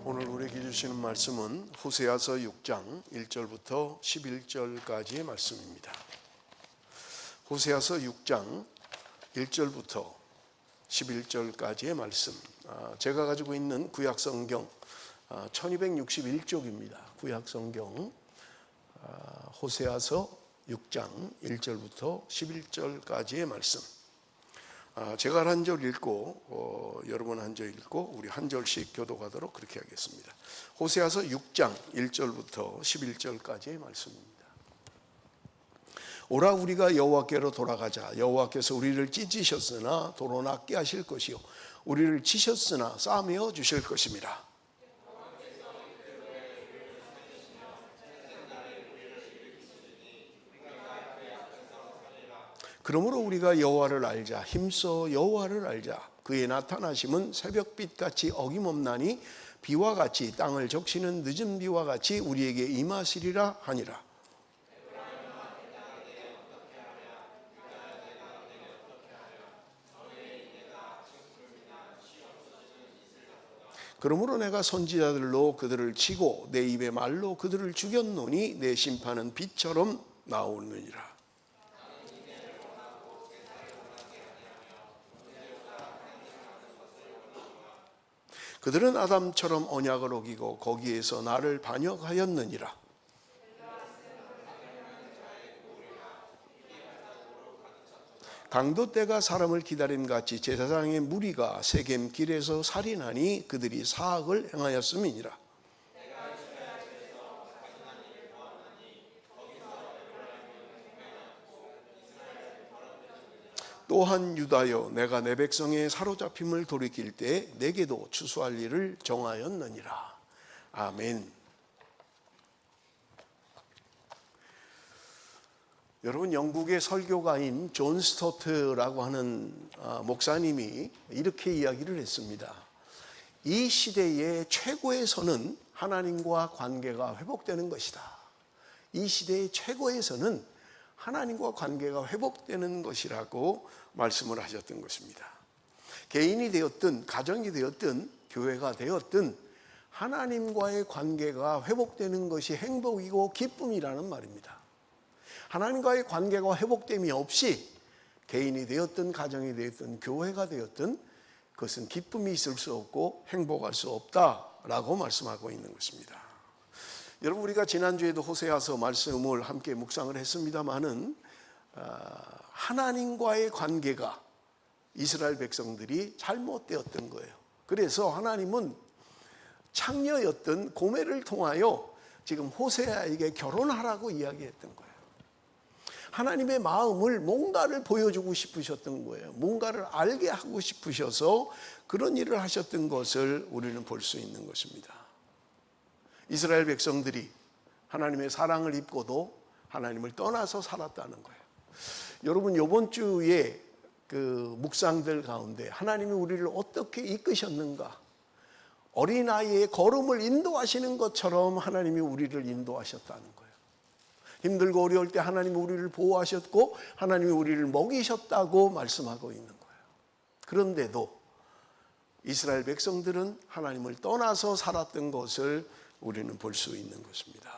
오늘 우리에게 주시는 말씀은 호세아서 6장 1절부터 11절까지의 말씀입니다. 호세아서 6장 1절부터 11절까지의 말씀. 제가 가지고 있는 구약성경 1261쪽입니다. 구약성경 호세아서 6장 1절부터 11절까지의 말씀. 제가 한 절 읽고 여러분 한 절 읽고 우리 한 절씩 교독하도록 그렇게 하겠습니다. 호세아서 6장 1절부터 11절까지의 말씀입니다. 오라 우리가 여호와께로 돌아가자. 여호와께서 우리를 찢으셨으나 도로 낫게 하실 것이요 우리를 치셨으나 싸매어 주실 것임이라. 그러므로 우리가 여호와를 알자. 힘써 여호와를 알자. 그의 나타나심은 새벽빛같이 어김없나니 비와 같이 땅을 적시는 늦은 비와 같이 우리에게 임하시리라 하니라. 그러므로 내가 선지자들로 그들을 치고 내 입의 말로 그들을 죽였노니 내 심판은 빛처럼 나오느니라. 그들은 아담처럼 언약을 어기고 거기에서 나를 반역하였느니라. 강도 때가 사람을 기다림같이 제사장의 무리가 세겜 길에서 살인하니 그들이 사악을 행하였음이니라. 또한 유다여 내가 내 백성의 사로잡힘을 돌이킬 때 내게도 추수할 일을 정하였느니라. 아멘. 여러분, 영국의 설교가인 존 스토트라고 하는 목사님이 이렇게 이야기를 했습니다. 이 시대의 최고의 선은 하나님과 관계가 회복되는 것이다. 이 시대의 최고의 선은 하나님과 관계가 회복되는 것이라고 말씀을 하셨던 것입니다. 개인이 되었든 가정이 되었든 교회가 되었든 하나님과의 관계가 회복되는 것이 행복이고 기쁨이라는 말입니다. 하나님과의 관계가 회복됨이 없이 개인이 되었든 가정이 되었든 교회가 되었든 그것은 기쁨이 있을 수 없고 행복할 수 없다라고 말씀하고 있는 것입니다. 여러분, 우리가 지난주에도 호세아서 말씀을 함께 묵상을 했습니다마는 하나님과의 관계가 이스라엘 백성들이 잘못되었던 거예요. 그래서 하나님은 창녀였던 고멜을 통하여 지금 호세아에게 결혼하라고 이야기했던 거예요. 하나님의 마음을 뭔가를 보여주고 싶으셨던 거예요. 뭔가를 알게 하고 싶으셔서 그런 일을 하셨던 것을 우리는 볼 수 있는 것입니다. 이스라엘 백성들이 하나님의 사랑을 입고도 하나님을 떠나서 살았다는 거예요. 여러분, 이번 주에 그 묵상들 가운데 하나님이 우리를 어떻게 이끄셨는가? 어린아이의 걸음을 인도하시는 것처럼 하나님이 우리를 인도하셨다는 거예요. 힘들고 어려울 때 하나님이 우리를 보호하셨고 하나님이 우리를 먹이셨다고 말씀하고 있는 거예요. 그런데도 이스라엘 백성들은 하나님을 떠나서 살았던 것을 우리는 볼 수 있는 것입니다.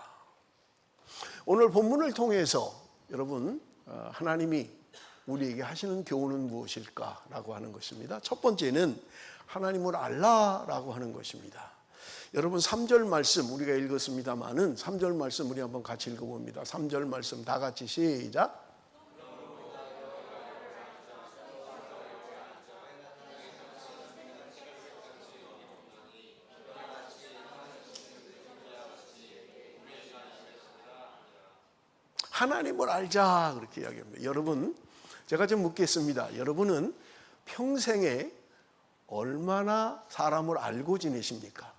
오늘 본문을 통해서 여러분, 하나님이 우리에게 하시는 교훈은 무엇일까라고 하는 것입니다. 첫 번째는 하나님을 알라라고 하는 것입니다. 여러분, 3절 말씀 우리가 읽었습니다마는 3절 말씀 우리 한번 같이 읽어봅니다. 3절 말씀 다 같이 시작. 하나님을 알자 그렇게 이야기합니다. 여러분, 제가 좀 묻겠습니다. 여러분은 평생에 얼마나 사람을 알고 지내십니까?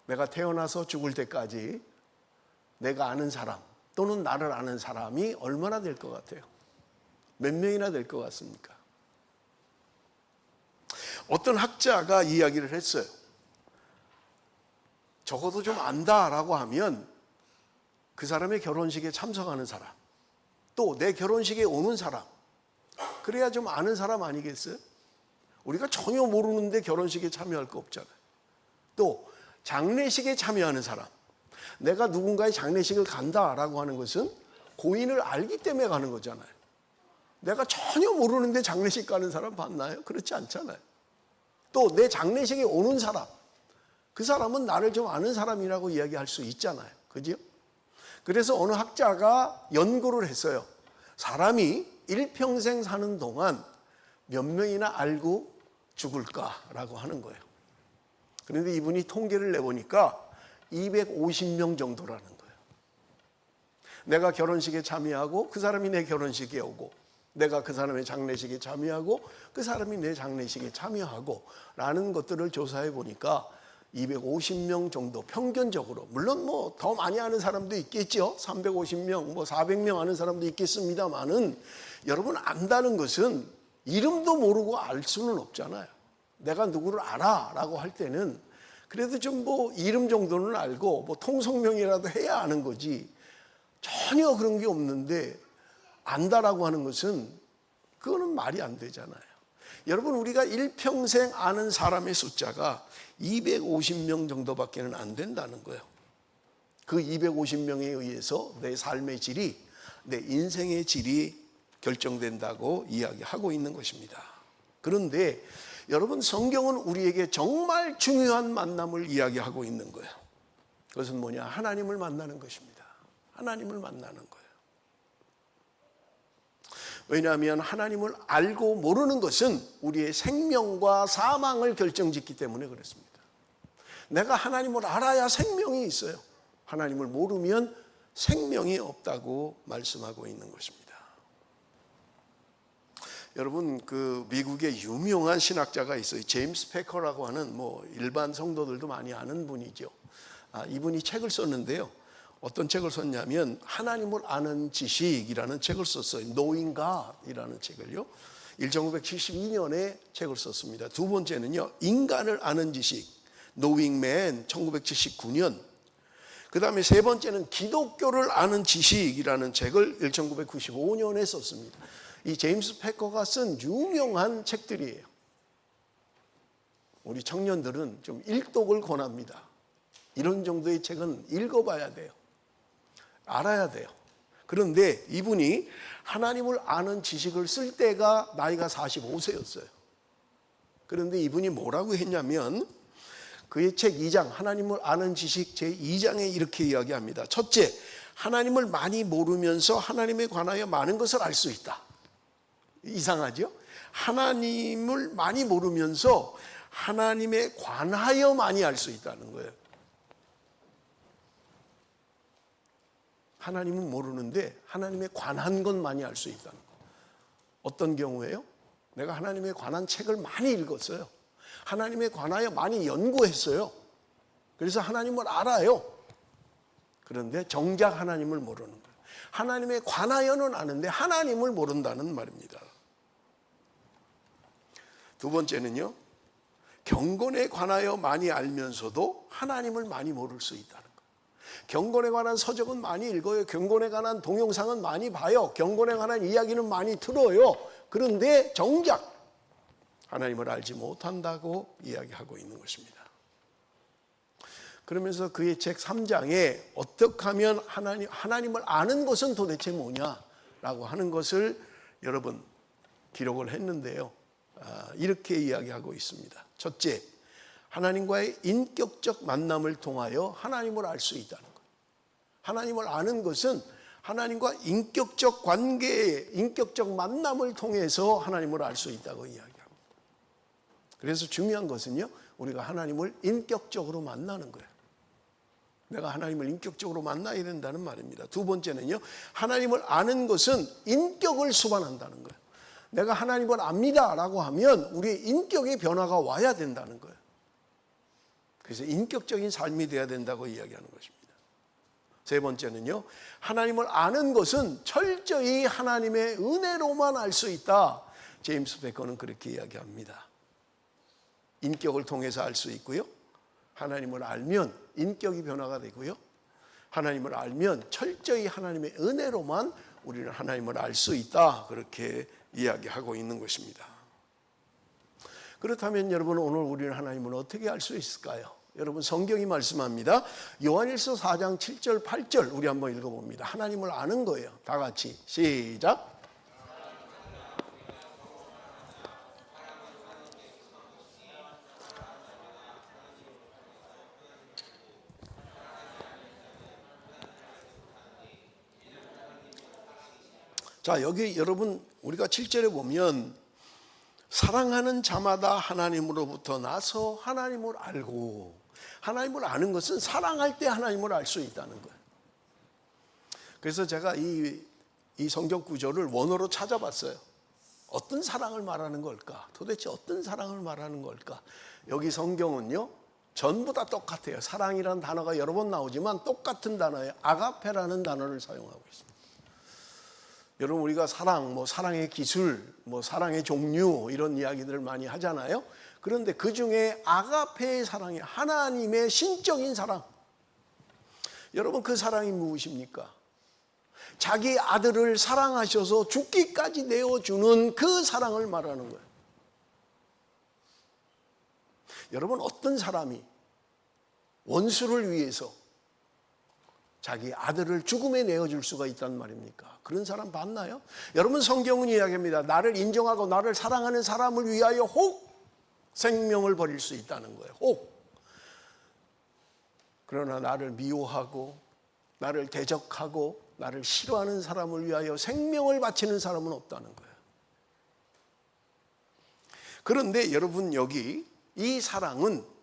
내가 태어나서 죽을 때까지 내가 아는 사람 또는 나를 아는 사람이 얼마나 될 것 같아요? 몇 명이나 될 것 같습니까? 어떤 학자가 이야기를 했어요. 적어도 좀 안다라고 하면 그 사람의 결혼식에 참석하는 사람, 또 내 결혼식에 오는 사람, 그래야 좀 아는 사람 아니겠어요? 우리가 전혀 모르는데 결혼식에 참여할 거 없잖아요. 또 장례식에 참여하는 사람. 내가 누군가의 장례식을 간다라고 하는 것은 고인을 알기 때문에 가는 거잖아요. 내가 전혀 모르는데 장례식 가는 사람 봤나요? 그렇지 않잖아요. 또 내 장례식에 오는 사람, 그 사람은 나를 좀 아는 사람이라고 이야기할 수 있잖아요. 그죠? 그래서 어느 학자가 연구를 했어요. 사람이 일평생 사는 동안 몇 명이나 알고 죽을까라고 하는 거예요. 그런데 이분이 통계를 내보니까 250명 정도라는 거예요. 내가 결혼식에 참여하고 그 사람이 내 결혼식에 오고, 내가 그 사람의 장례식에 참여하고 그 사람이 내 장례식에 참여하고 라는 것들을 조사해 보니까 250명 정도 평균적으로, 물론 뭐 더 많이 아는 사람도 있겠죠. 350명, 뭐 400명 아는 사람도 있겠습니다만은, 여러분 안다는 것은 이름도 모르고 알 수는 없잖아요. 내가 누구를 알아라고 할 때는 그래도 좀 뭐 이름 정도는 알고 뭐 통성명이라도 해야 아는 거지, 전혀 그런 게 없는데 안다라고 하는 것은 그거는 말이 안 되잖아요. 여러분, 우리가 일평생 아는 사람의 숫자가 250명 정도밖에는 안 된다는 거예요. 그 250명에 의해서 내 삶의 질이, 내 인생의 질이 결정된다고 이야기하고 있는 것입니다. 그런데 여러분, 성경은 우리에게 정말 중요한 만남을 이야기하고 있는 거예요. 그것은 뭐냐? 하나님을 만나는 것입니다. 하나님을 만나는 거예요. 왜냐하면 하나님을 알고 모르는 것은 우리의 생명과 사망을 결정짓기 때문에 그렇습니다. 내가 하나님을 알아야 생명이 있어요. 하나님을 모르면 생명이 없다고 말씀하고 있는 것입니다. 여러분, 그 미국의 유명한 신학자가 있어요. 제임스 패커라고 하는, 뭐 일반 성도들도 많이 아는 분이죠. 이분이 책을 썼는데요. 어떤 책을 썼냐면 하나님을 아는 지식이라는 책을 썼어요. Knowing God이라는 책을요. 1972년에 책을 썼습니다. 두 번째는요, 인간을 아는 지식, Knowing Man, 1979년. 그 다음에 세 번째는 기독교를 아는 지식이라는 책을 1995년에 썼습니다. 이 제임스 패커가 쓴 유명한 책들이에요. 우리 청년들은 좀 일독을 권합니다. 이런 정도의 책은 읽어봐야 돼요. 알아야 돼요. 그런데 이분이 하나님을 아는 지식을 쓸 때가 나이가 45세였어요. 그런데 이분이 뭐라고 했냐면, 그의 책 2장, 하나님을 아는 지식 제2장에 이렇게 이야기합니다. 첫째, 하나님을 많이 모르면서 하나님에 관하여 많은 것을 알 수 있다. 이상하죠? 하나님을 많이 모르면서 하나님에 관하여 많이 알 수 있다는 거예요. 하나님은 모르는데 하나님에 관한 건 많이 알 수 있다는 거예요. 어떤 경우에요? 내가 하나님에 관한 책을 많이 읽었어요. 하나님에 관하여 많이 연구했어요. 그래서 하나님을 알아요. 그런데 정작 하나님을 모르는 거예요. 하나님에 관하여는 아는데 하나님을 모른다는 말입니다. 두 번째는요, 경건에 관하여 많이 알면서도 하나님을 많이 모를 수 있다는 거예요. 경건에 관한 서적은 많이 읽어요. 경건에 관한 동영상은 많이 봐요. 경건에 관한 이야기는 많이 들어요. 그런데 정작 하나님을 알지 못한다고 이야기하고 있는 것입니다. 그러면서 그의 책 3장에 어떻게 하면 하나님을 아는 것은 도대체 뭐냐라고 하는 것을 여러분 기록을 했는데요. 이렇게 이야기하고 있습니다. 첫째, 하나님과의 인격적 만남을 통하여 하나님을 알 수 있다는 거예요. 하나님을 아는 것은 하나님과 인격적 관계, 인격적 만남을 통해서 하나님을 알 수 있다고 이야기합니다. 그래서 중요한 것은요, 우리가 하나님을 인격적으로 만나는 거예요. 내가 하나님을 인격적으로 만나야 된다는 말입니다. 두 번째는요, 하나님을 아는 것은 인격을 수반한다는 거예요. 내가 하나님을 압니다라고 하면 우리의 인격의 변화가 와야 된다는 거예요. 그래서 인격적인 삶이 돼야 된다고 이야기하는 것입니다. 세 번째는요, 하나님을 아는 것은 철저히 하나님의 은혜로만 알 수 있다. 제임스 베커는 그렇게 이야기합니다. 인격을 통해서 알 수 있고요, 하나님을 알면 인격이 변화가 되고요, 하나님을 알면 철저히 하나님의 은혜로만 우리는 하나님을 알 수 있다. 그렇게 이야기하고 있는 것입니다. 그렇다면 여러분, 오늘 우리는 하나님을 어떻게 알 수 있을까요? 여러분 성경이 말씀합니다. 요한일서 4장 7절 8절 우리 한번 읽어봅니다. 하나님을 아는 거예요. 다 같이 시작. 자, 여기 여러분 우리가 7절에 보면 사랑하는 자마다 하나님으로부터 나서 하나님을 알고, 하나님을 아는 것은 사랑할 때 하나님을 알 수 있다는 거예요. 그래서 제가 이 성경 구절을 원어로 찾아봤어요. 어떤 사랑을 말하는 걸까? 도대체 어떤 사랑을 말하는 걸까? 여기 성경은요 전부 다 똑같아요. 사랑이라는 단어가 여러 번 나오지만 똑같은 단어예요. 아가페라는 단어를 사용하고 있습니다. 여러분 우리가 사랑, 사랑의 기술, 사랑의 종류 이런 이야기들을 많이 하잖아요. 그런데 그 중에 아가페의 사랑이 하나님의 신적인 사랑. 여러분 그 사랑이 무엇입니까? 자기 아들을 사랑하셔서 죽기까지 내어주는 그 사랑을 말하는 거예요. 여러분 어떤 사람이 원수를 위해서 자기 아들을 죽음에 내어줄 수가 있단 말입니까? 그런 사람 봤나요? 여러분 성경은 이야기합니다. 나를 인정하고 나를 사랑하는 사람을 위하여 혹 생명을 버릴 수 있다는 거예요. 혹. 그러나 나를 미워하고 나를 대적하고 나를 싫어하는 사람을 위하여 생명을 바치는 사람은 없다는 거예요. 그런데 여러분 여기 이 사랑은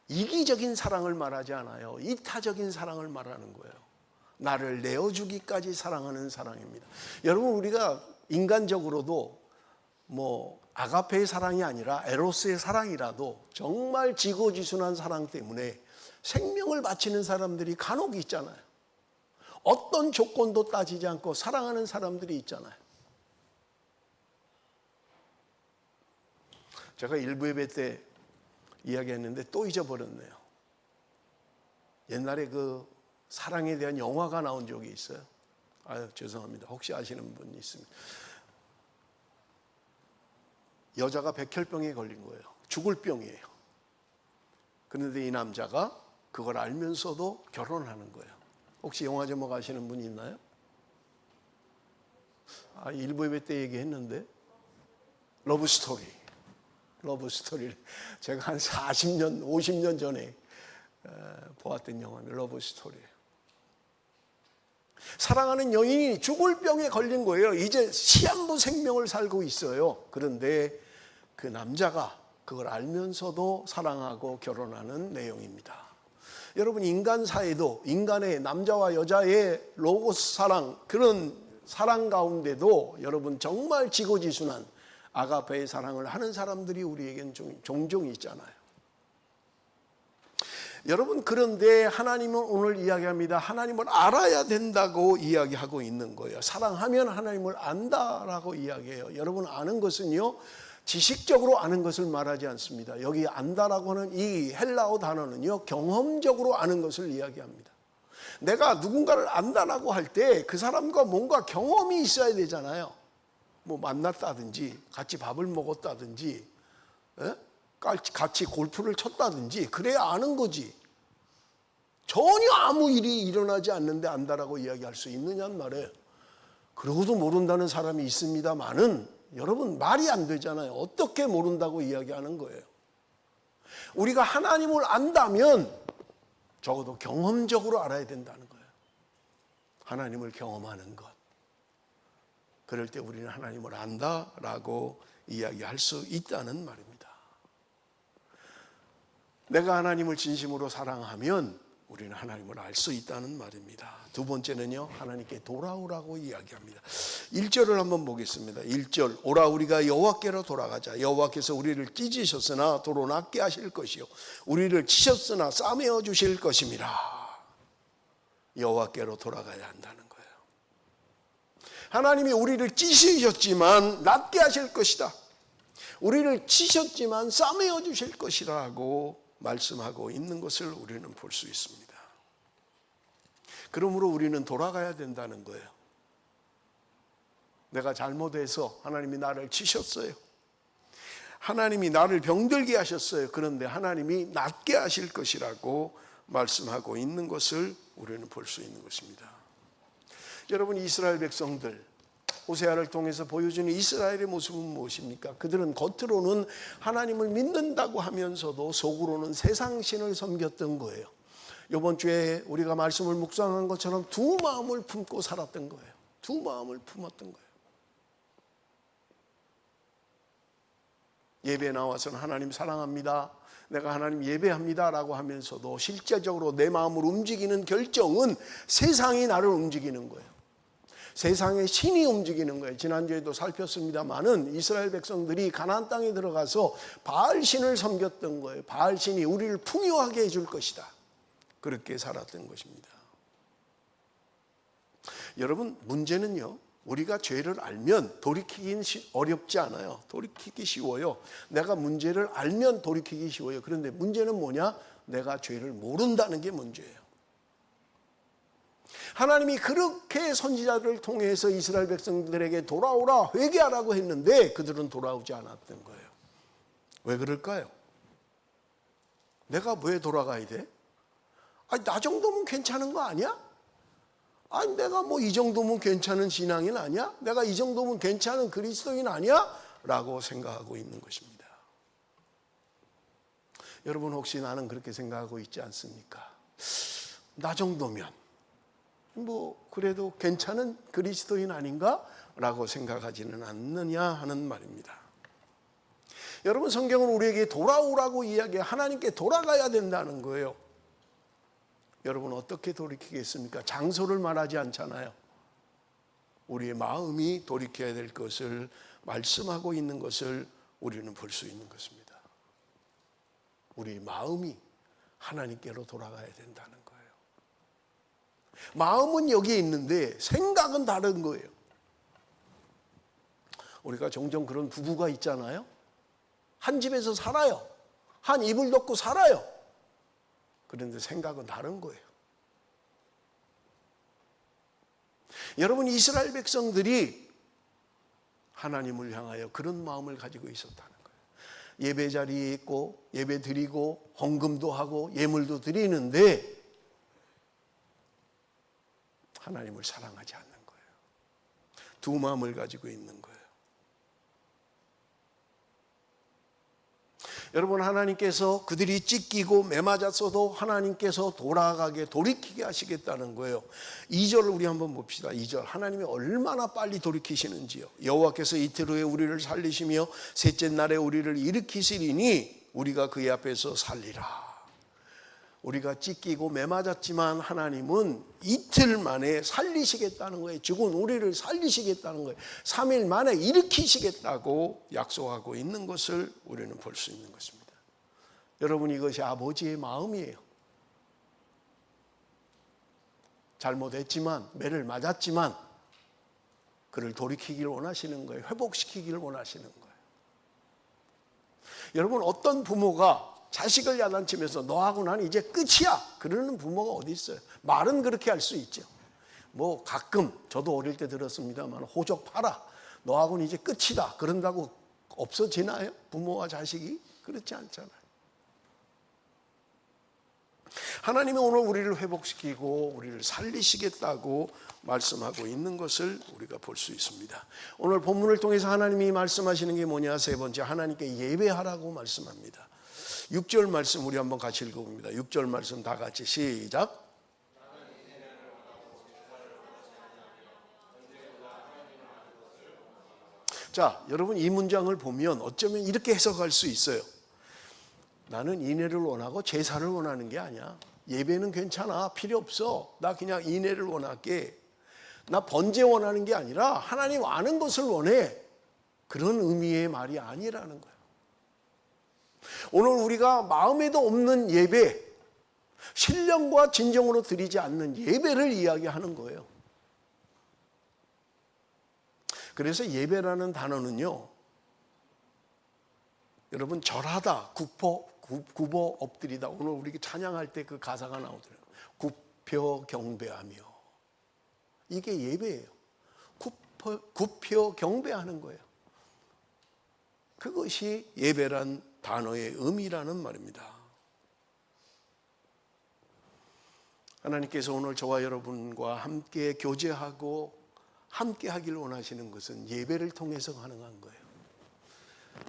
이기적인 사랑을 말하지 않아요. 이타적인 사랑을 말하는 거예요. 나를 내어주기까지 사랑하는 사랑입니다. 여러분 우리가 인간적으로도 아가페의 사랑이 아니라 에로스의 사랑이라도 정말 지고지순한 사랑 때문에 생명을 바치는 사람들이 간혹 있잖아요. 어떤 조건도 따지지 않고 사랑하는 사람들이 있잖아요. 제가 일부 예배 때 이야기했는데 또 잊어버렸네요. 옛날에 그 사랑에 대한 영화가 나온 적이 있어요. 아유 죄송합니다. 혹시 아시는 분이 있습니다. 여자가 백혈병에 걸린 거예요. 죽을 병이에요. 그런데 이 남자가 그걸 알면서도 결혼하는 거예요. 혹시 영화 제목 아시는 분이 있나요? 일부 예배 때 얘기했는데 러브스토리. 러브스토리를 제가 한 40년, 50년 전에 보았던 영화입니다. 러브스토리예요. 사랑하는 여인이 죽을 병에 걸린 거예요. 이제 시한부 생명을 살고 있어요. 그런데 그 남자가 그걸 알면서도 사랑하고 결혼하는 내용입니다. 여러분 인간 사회도 인간의 남자와 여자의 로고스 사랑, 그런 사랑 가운데도 여러분 정말 지고지순한 아가페의 사랑을 하는 사람들이 우리에겐 종종 있잖아요. 여러분 그런데 하나님은 오늘 이야기합니다. 하나님을 알아야 된다고 이야기하고 있는 거예요. 사랑하면 하나님을 안다라고 이야기해요. 여러분 아는 것은요 지식적으로 아는 것을 말하지 않습니다. 여기 안다라고 하는 이 헬라어 단어는요 경험적으로 아는 것을 이야기합니다. 내가 누군가를 안다라고 할 때 그 사람과 뭔가 경험이 있어야 되잖아요. 만났다든지 같이 밥을 먹었다든지 같이 골프를 쳤다든지 그래야 아는 거지. 전혀 아무 일이 일어나지 않는데 안다라고 이야기할 수 있느냐는 말이에요. 그러고도 모른다는 사람이 있습니다만은 여러분 말이 안 되잖아요. 어떻게 모른다고 이야기하는 거예요. 우리가 하나님을 안다면 적어도 경험적으로 알아야 된다는 거예요. 하나님을 경험하는 것. 그럴 때 우리는 하나님을 안다라고 이야기할 수 있다는 말입니다. 내가 하나님을 진심으로 사랑하면 우리는 하나님을 알 수 있다는 말입니다. 두 번째는요, 하나님께 돌아오라고 이야기합니다. 1절을 한번 보겠습니다. 1절, 오라 우리가 여호와께로 돌아가자. 여호와께서 우리를 찢으셨으나 도로 낫게 하실 것이요 우리를 치셨으나 싸매어 주실 것임이라. 여호와께로 돌아가야 한다는 거예요. 하나님이 우리를 찢으셨지만 낫게 하실 것이다. 우리를 치셨지만 싸매어 주실 것이라고 말씀하고 있는 것을 우리는 볼 수 있습니다. 그러므로 우리는 돌아가야 된다는 거예요. 내가 잘못해서 하나님이 나를 치셨어요. 하나님이 나를 병들게 하셨어요. 그런데 하나님이 낫게 하실 것이라고 말씀하고 있는 것을 우리는 볼 수 있는 것입니다. 여러분, 이스라엘 백성들, 호세아를 통해서 보여주는 이스라엘의 모습은 무엇입니까? 그들은 겉으로는 하나님을 믿는다고 하면서도 속으로는 세상신을 섬겼던 거예요. 이번 주에 우리가 말씀을 묵상한 것처럼 두 마음을 품고 살았던 거예요. 두 마음을 품었던 거예요. 예배에 나와서는 하나님 사랑합니다, 내가 하나님 예배합니다 라고 하면서도 실제적으로 내 마음을 움직이는 결정은 세상이 나를 움직이는 거예요. 세상의 신이 움직이는 거예요. 지난주에도 살폈습니다마는 이스라엘 백성들이 가나안 땅에 들어가서 바알신을 섬겼던 거예요. 바알신이 우리를 풍요하게 해줄 것이다, 그렇게 살았던 것입니다. 여러분, 문제는요, 우리가 죄를 알면 돌이키긴 어렵지 않아요. 돌이키기 쉬워요. 내가 문제를 알면 돌이키기 쉬워요. 그런데 문제는 뭐냐? 내가 죄를 모른다는 게 문제예요. 하나님이 그렇게 선지자를 통해서 이스라엘 백성들에게 돌아오라, 회개하라고 했는데 그들은 돌아오지 않았던 거예요. 왜 그럴까요? 내가 왜 돌아가야 돼? 아니, 나 정도면 괜찮은 거 아니야? 아니, 내가 뭐 이 정도면 괜찮은 신앙인 아니야? 내가 이 정도면 괜찮은 그리스도인 아니야? 라고 생각하고 있는 것입니다. 여러분, 혹시 나는 그렇게 생각하고 있지 않습니까? 나 정도면 뭐 그래도 괜찮은 그리스도인 아닌가? 라고 생각하지는 않느냐 하는 말입니다. 여러분, 성경은 우리에게 돌아오라고 이야기해 하나님께 돌아가야 된다는 거예요. 여러분, 어떻게 돌이키겠습니까? 장소를 말하지 않잖아요. 우리의 마음이 돌이켜야 될 것을 말씀하고 있는 것을 우리는 볼 수 있는 것입니다. 우리의 마음이 하나님께로 돌아가야 된다는 거예요. 마음은 여기에 있는데 생각은 다른 거예요. 우리가 종종 그런 부부가 있잖아요. 한 집에서 살아요. 한 이불 덮고 살아요. 그런데 생각은 다른 거예요. 여러분, 이스라엘 백성들이 하나님을 향하여 그런 마음을 가지고 있었다는 거예요. 예배 자리에 있고 예배 드리고 헌금도 하고 예물도 드리는데 하나님을 사랑하지 않는 거예요. 두 마음을 가지고 있는 거예요. 여러분, 하나님께서 그들이 찢기고 매맞았어도 하나님께서 돌아가게 돌이키게 하시겠다는 거예요. 2절을 우리 한번 봅시다. 2절, 하나님이 얼마나 빨리 돌이키시는지요. 여호와께서 이틀 후에 우리를 살리시며 셋째 날에 우리를 일으키시리니 우리가 그의 앞에서 살리라. 우리가 찢기고 매맞았지만 하나님은 이틀 만에 살리시겠다는 거예요. 죽은 우리를 살리시겠다는 거예요. 3일 만에 일으키시겠다고 약속하고 있는 것을 우리는 볼 수 있는 것입니다. 여러분, 이것이 아버지의 마음이에요. 잘못했지만, 매를 맞았지만 그를 돌이키기를 원하시는 거예요. 회복시키기를 원하시는 거예요. 여러분, 어떤 부모가 자식을 야단치면서 너하고 나는 이제 끝이야, 그러는 부모가 어디 있어요? 말은 그렇게 할 수 있죠. 뭐 가끔 저도 어릴 때 들었습니다만 호적 팔아, 너하고는 이제 끝이다, 그런다고 없어지나요? 부모와 자식이? 그렇지 않잖아요. 하나님이 오늘 우리를 회복시키고 우리를 살리시겠다고 말씀하고 있는 것을 우리가 볼 수 있습니다. 오늘 본문을 통해서 하나님이 말씀하시는 게 뭐냐? 세 번째, 하나님께 예배하라고 말씀합니다. 6절 말씀 우리 한번 같이 읽어봅니다. 6절 말씀 다 같이 시작. 자, 여러분, 이 문장을 보면 어쩌면 이렇게 해석할 수 있어요. 나는 인애를 원하고 제사를 원하는 게 아니야. 예배는 괜찮아, 필요 없어. 나 그냥 인애를 원할게. 나 번제 원하는 게 아니라 하나님 아는 것을 원해. 그런 의미의 말이 아니라는 거예요. 오늘 우리가 마음에도 없는 예배, 신령과 진정으로 드리지 않는 예배를 이야기하는 거예요. 그래서 예배라는 단어는요, 여러분, 절하다, 굽어 엎드리다. 오늘 우리 찬양할 때 그 가사가 나오더라고요. 굽혀 경배하며. 이게 예배예요. 굽혀 경배하는 거예요. 그것이 예배란 단어의 의미라는 말입니다. 하나님께서 오늘 저와 여러분과 함께 교제하고 함께 하길 원하시는 것은 예배를 통해서 가능한 거예요.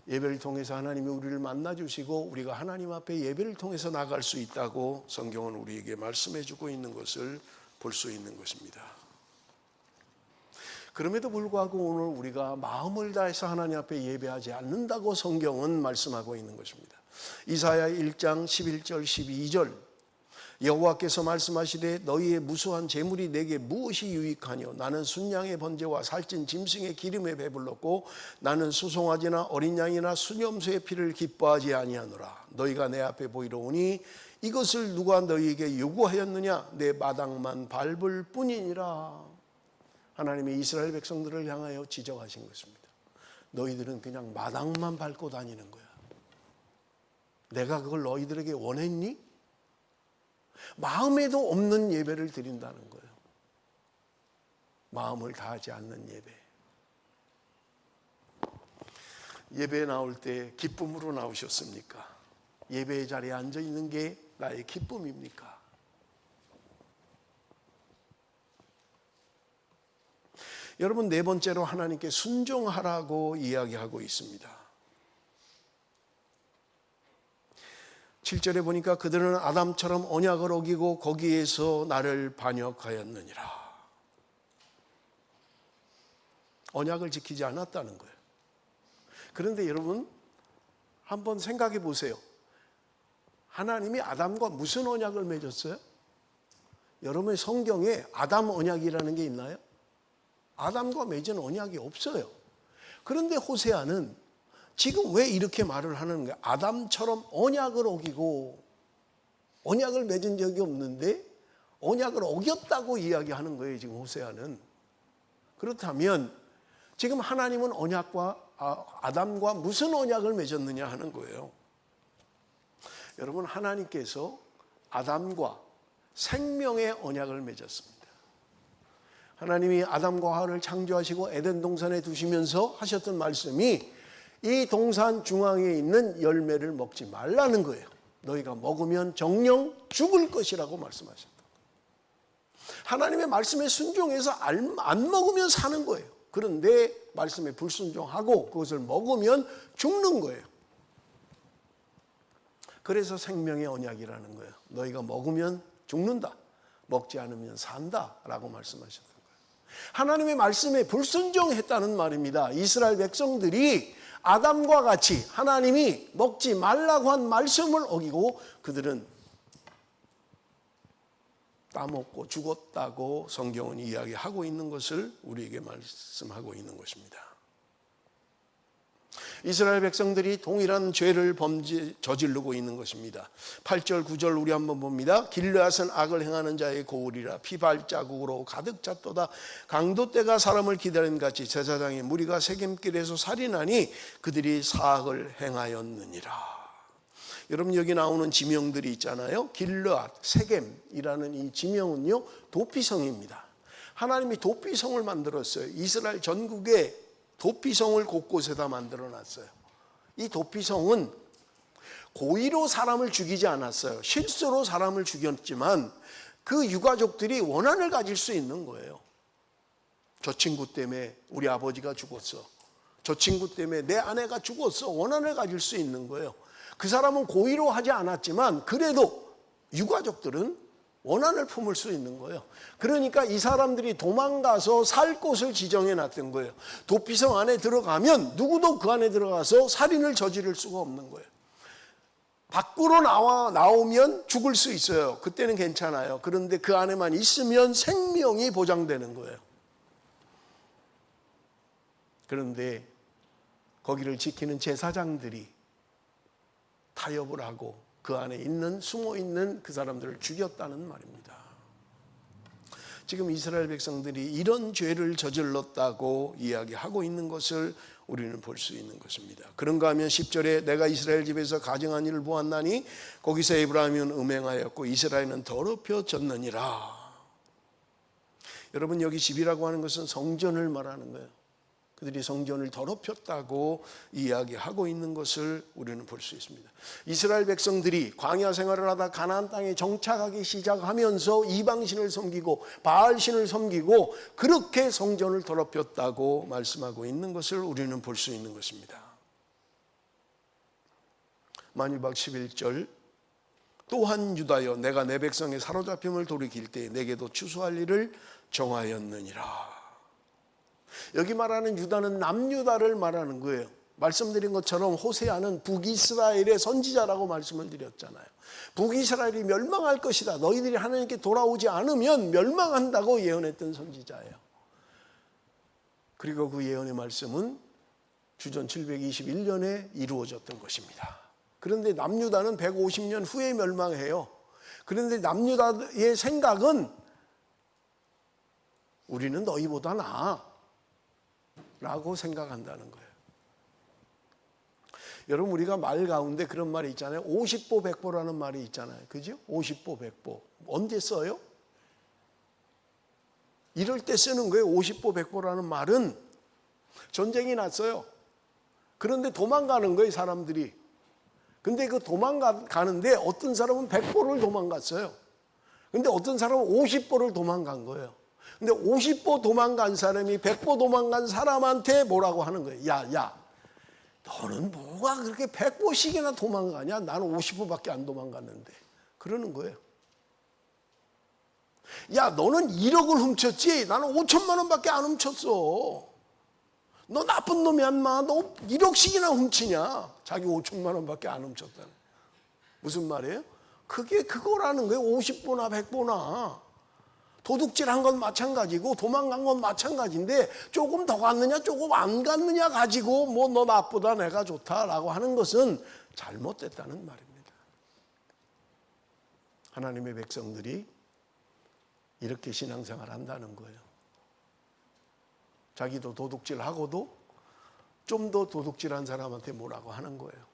예배를 통해서 하나님이 우리를 만나주시고 우리가 하나님 앞에 예배를 통해서 나갈 수 있다고 성경은 우리에게 말씀해 주고 있는 것을 볼 수 있는 것입니다. 그럼에도 불구하고 오늘 우리가 마음을 다해서 하나님 앞에 예배하지 않는다고 성경은 말씀하고 있는 것입니다. 이사야 1장 11절 12절 여호와께서 말씀하시되 너희의 무수한 재물이 내게 무엇이 유익하뇨? 나는 순양의 번제와 살찐 짐승의 기름에 배불렀고 나는 수송아지나 어린 양이나 순염소의 피를 기뻐하지 아니하노라. 너희가 내 앞에 보이러 오니 이것을 누가 너희에게 요구하였느냐? 내 마당만 밟을 뿐이니라. 하나님이 이스라엘 백성들을 향하여 지적하신 것입니다. 너희들은 그냥 마당만 밟고 다니는 거야. 내가 그걸 너희들에게 원했니? 마음에도 없는 예배를 드린다는 거예요. 마음을 다하지 않는 예배. 예배에 나올 때 기쁨으로 나오셨습니까? 예배의 자리에 앉아 있는 게 나의 기쁨입니까? 여러분, 네 번째로 하나님께 순종하라고 이야기하고 있습니다. 7절에 보니까 그들은 아담처럼 언약을 어기고 거기에서 나를 반역하였느니라. 언약을 지키지 않았다는 거예요. 그런데 여러분 한번 생각해 보세요. 하나님이 아담과 무슨 언약을 맺었어요? 여러분의 성경에 아담 언약이라는 게 있나요? 아담과 맺은 언약이 없어요. 그런데 호세아는 지금 왜 이렇게 말을 하는 거야? 아담처럼 언약을 어기고 언약을 맺은 적이 없는데 언약을 어겼다고 이야기하는 거예요. 지금 호세아는. 그렇다면 지금 하나님은 아담과 무슨 언약을 맺었느냐 하는 거예요. 여러분, 하나님께서 아담과 생명의 언약을 맺었습니다. 하나님이 아담과 하와를 창조하시고 에덴 동산에 두시면서 하셨던 말씀이 이 동산 중앙에 있는 열매를 먹지 말라는 거예요. 너희가 먹으면 정녕 죽을 것이라고 말씀하셨다. 하나님의 말씀에 순종해서 안 먹으면 사는 거예요. 그런데 말씀에 불순종하고 그것을 먹으면 죽는 거예요. 그래서 생명의 언약이라는 거예요. 너희가 먹으면 죽는다, 먹지 않으면 산다라고 말씀하셨던 거예요. 하나님의 말씀에 불순종했다는 말입니다. 이스라엘 백성들이 아담과 같이 하나님이 먹지 말라고 한 말씀을 어기고 그들은 따먹고 죽었다고 성경은 이야기하고 있는 것을 우리에게 말씀하고 있는 것입니다. 이스라엘 백성들이 동일한 죄를 저지르고 있는 것입니다. 8절 9절 우리 한번 봅니다. 길르앗은 악을 행하는 자의 고울이라 피발자국으로 가득 찼도다. 강도떼가 사람을 기다린 같이 제사장의 무리가 세겜길에서 살인하니 그들이 사악을 행하였느니라. 여러분, 여기 나오는 지명들이 있잖아요. 길르앗, 세겜이라는 이 지명은요 도피성입니다. 하나님이 도피성을 만들었어요. 이스라엘 전국에 도피성을 곳곳에다 만들어놨어요. 이 도피성은 고의로 사람을 죽이지 않았어요. 실수로 사람을 죽였지만 그 유가족들이 원한을 가질 수 있는 거예요. 저 친구 때문에 우리 아버지가 죽었어. 저 친구 때문에 내 아내가 죽었어. 원한을 가질 수 있는 거예요. 그 사람은 고의로 하지 않았지만 그래도 유가족들은 원한을 품을 수 있는 거예요. 그러니까 이 사람들이 도망가서 살 곳을 지정해 놨던 거예요. 도피성 안에 들어가면 누구도 그 안에 들어가서 살인을 저지를 수가 없는 거예요. 밖으로 나오면 죽을 수 있어요. 그때는 괜찮아요. 그런데 그 안에만 있으면 생명이 보장되는 거예요. 그런데 거기를 지키는 제사장들이 타협을 하고 그 안에 숨어 있는 그 사람들을 죽였다는 말입니다. 지금 이스라엘 백성들이 이런 죄를 저질렀다고 이야기하고 있는 것을 우리는 볼 수 있는 것입니다. 그런가 하면 10절에 내가 이스라엘 집에서 가증한 일을 보았나니 거기서 에브라임은 음행하였고 이스라엘은 더럽혀졌느니라. 여러분, 여기 집이라고 하는 것은 성전을 말하는 거예요. 그들이 성전을 더럽혔다고 이야기하고 있는 것을 우리는 볼 수 있습니다. 이스라엘 백성들이 광야 생활을 하다 가나안 땅에 정착하기 시작하면서 이방신을 섬기고 바알신을 섬기고 그렇게 성전을 더럽혔다고 말씀하고 있는 것을 우리는 볼 수 있는 것입니다. 만유박 11절 또한 유다여 내가 내 백성의 사로잡힘을 돌이킬 때 내게도 추수할 일을 정하였느니라. 여기 말하는 유다는 남유다를 말하는 거예요. 말씀드린 것처럼 호세아는 북이스라엘의 선지자라고 말씀을 드렸잖아요. 북이스라엘이 멸망할 것이다. 너희들이 하나님께 돌아오지 않으면 멸망한다고 예언했던 선지자예요. 그리고 그 예언의 말씀은 주전 721년에 이루어졌던 것입니다. 그런데 남유다는 150년 후에 멸망해요. 그런데 남유다의 생각은 우리는 너희보다 나아 라고 생각한다는 거예요. 여러분, 우리가 말 가운데 그런 말이 있잖아요. 50보 100보라는 말이 있잖아요. 그죠? 50보 100보. 언제 써요? 이럴 때 쓰는 거예요. 50보 100보라는 말은 전쟁이 났어요. 그런데 도망가는 거예요, 사람들이. 근데 그 도망가는데 어떤 사람은 100보를 도망갔어요. 근데 어떤 사람은 50보를 도망간 거예요. 근데 50보 도망간 사람이 100보 도망간 사람한테 뭐라고 하는 거예요? 야, 너는 뭐가 그렇게 100보씩이나 도망가냐? 나는 50보밖에 안 도망갔는데. 그러는 거예요. 야, 너는 1억을 훔쳤지? 나는 5천만 원밖에 안 훔쳤어. 너 나쁜 놈이야, 인마. 너 1억씩이나 훔치냐? 자기 5천만 원밖에 안 훔쳤다는. 무슨 말이에요? 그게 그거라는 거예요. 50보나 100보나. 도둑질한 건 마찬가지고 도망간 건 마찬가지인데 조금 더 갔느냐 조금 안 갔느냐 가지고 뭐 너 나쁘다 내가 좋다라고 하는 것은 잘못됐다는 말입니다. 하나님의 백성들이 이렇게 신앙생활 한다는 거예요. 자기도 도둑질하고도 좀 더 도둑질한 사람한테 뭐라고 하는 거예요.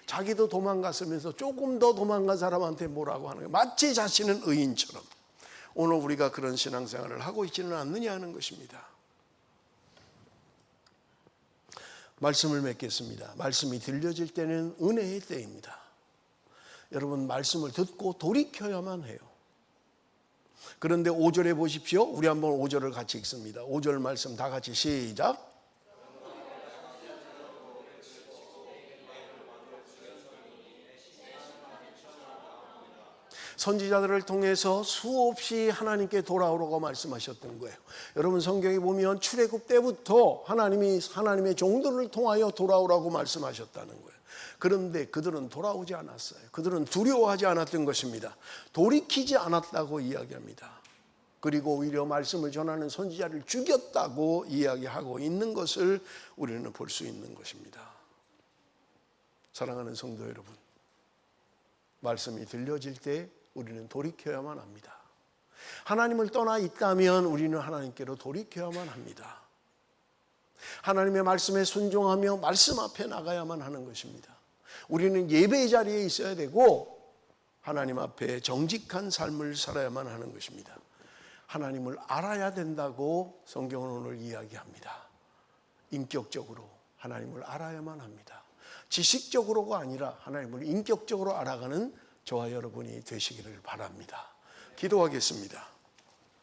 자기도 도망갔으면서 조금 더 도망간 사람한테 뭐라고 하는 거예요. 마치 자신은 의인처럼. 오늘 우리가 그런 신앙생활을 하고 있지는 않느냐 하는 것입니다. 말씀을 맺겠습니다. 말씀이 들려질 때는 은혜의 때입니다. 여러분, 말씀을 듣고 돌이켜야만 해요. 그런데 5절에 보십시오. 우리 한번 5절을 같이 읽습니다. 5절 말씀 다 같이 시작. 선지자들을 통해서 수없이 하나님께 돌아오라고 말씀하셨던 거예요. 여러분, 성경에 보면 출애굽 때부터 하나님이 하나님의 종들을 통하여 돌아오라고 말씀하셨다는 거예요. 그런데 그들은 돌아오지 않았어요. 그들은 두려워하지 않았던 것입니다. 돌이키지 않았다고 이야기합니다. 그리고 오히려 말씀을 전하는 선지자를 죽였다고 이야기하고 있는 것을 우리는 볼 수 있는 것입니다. 사랑하는 성도 여러분, 말씀이 들려질 때 우리는 돌이켜야만 합니다. 하나님을 떠나 있다면 우리는 하나님께로 돌이켜야만 합니다. 하나님의 말씀에 순종하며 말씀 앞에 나가야만 하는 것입니다. 우리는 예배의 자리에 있어야 되고 하나님 앞에 정직한 삶을 살아야만 하는 것입니다. 하나님을 알아야 된다고 성경은 오늘 이야기합니다. 인격적으로 하나님을 알아야만 합니다. 지식적으로가 아니라 하나님을 인격적으로 알아가는 저와 여러분이 되시기를 바랍니다. 기도하겠습니다.